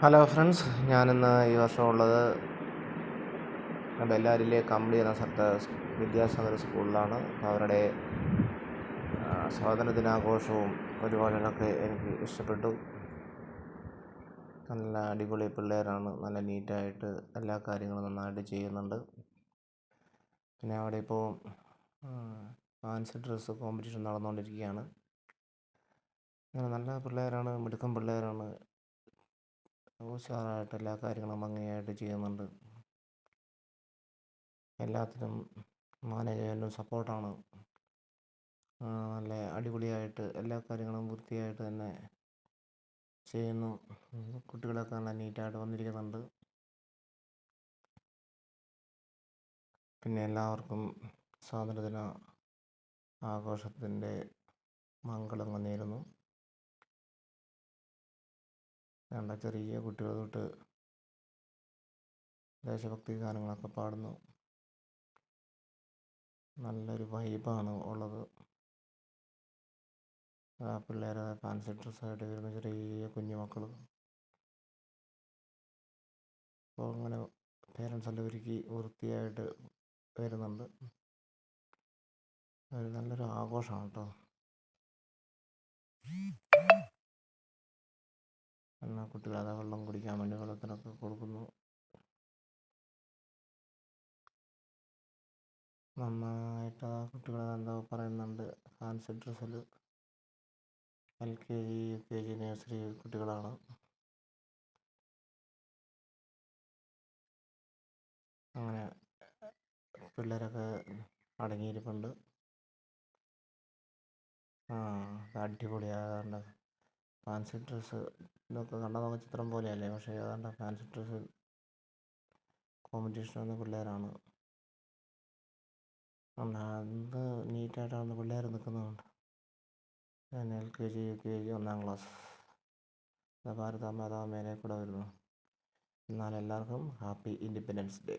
Hello friends, ഞാനിന്ന് ഈ വർഷം ഉള്ളത് ബെല്ലാരിയിലെ കമ്പളി എന്ന സ്ഥലത്ത് വിദ്യാസാഗർ സ്കൂളിലാണ്. അപ്പോൾ അവരുടെ സ്വാതന്ത്ര്യ ദിനാഘോഷവും പരിപാടികളൊക്കെ എനിക്ക് ഇഷ്ടപ്പെട്ടു. നല്ല അടിപൊളി പിള്ളേരാണ്, നല്ല നീറ്റായിട്ട് എല്ലാ കാര്യങ്ങളും നന്നായിട്ട് ചെയ്യുന്നുണ്ട്. പിന്നെ അവിടെ ഇപ്പോൾ ഫാൻസി ഡ്രസ്സ് കോമ്പറ്റീഷൻ നടന്നുകൊണ്ടിരിക്കുകയാണ്. അങ്ങനെ നല്ല പിള്ളേരാണ്, മിടുക്കൻ പിള്ളേരാണ്. ഉഷാറായിട്ട് എല്ലാ കാര്യങ്ങളും ഭംഗിയായിട്ട് ചെയ്യുന്നുണ്ട്. എല്ലാത്തിനും മാനേജ്മെൻറ്റും സപ്പോർട്ടാണ്. നല്ല അടിപൊളിയായിട്ട് എല്ലാ കാര്യങ്ങളും വൃത്തിയായിട്ട് തന്നെ ചെയ്യുന്നു. കുട്ടികളൊക്കെ നല്ല നീറ്റായിട്ട് വന്നിരിക്കുന്നുണ്ട്. പിന്നെ എല്ലാവർക്കും സ്വാതന്ത്ര്യദിന ആഘോഷത്തിൻ്റെ മംഗളങ്ങൾ നേരുന്നു. വേണ്ട ചെറിയ കുട്ടികൾ തൊട്ട് ദേശഭക്തി ഗാനങ്ങളൊക്കെ പാടുന്നു. നല്ലൊരു വൈബാണ് ഉള്ളത്. പിള്ളേരെ ഫാൻസി ഡ്രസ്സായിട്ട് വരുന്ന ചെറിയ കുഞ്ഞുമക്കൾ. അപ്പോൾ അങ്ങനെ പേരൻസ് എല്ലാം ഒരുക്കി വൃത്തിയായിട്ട് വരുന്നുണ്ട്. അത് നല്ലൊരു ആഘോഷമാണ് കേട്ടോ. എന്നാൽ കുട്ടികളത് വെള്ളം കുടിക്കാൻ വേണ്ടി വെള്ളത്തിനൊക്കെ കൊടുക്കുന്നു. നന്നായിട്ട് ആ കുട്ടികളെന്തോ പറയുന്നുണ്ട്. ഫാൻസി ഡ്രസ്സിൽ LKG UKG നഴ്സറി കുട്ടികളാണ്. അങ്ങനെ പിള്ളേരൊക്കെ അടങ്ങിയിരിപ്പുണ്ട്. അടിപൊളിയാകാണ്ട് ഫാൻസി ഡ്രസ്സ് ഇതൊക്കെ കണ്ടാൽ നമുക്ക് ചിത്രം പോലെയല്ലേ, പക്ഷേ ഏതാണ്ട് ഫാൻസി ഡ്രസ്സ് കോമ്പറ്റീഷൻ വന്ന പിള്ളേരാണ്. എന്ത് നീറ്റായിട്ടാണ് പിള്ളേർ നിൽക്കുന്നുണ്ട്. പിന്നെ LKG UKG 1ാം ക്ലാസ് ഭാരത മാതാ മേലെ കൂടെ വരുന്നു. എന്നാൽ എല്ലാവർക്കും ഹാപ്പി ഇൻഡിപെൻഡൻസ് ഡേ.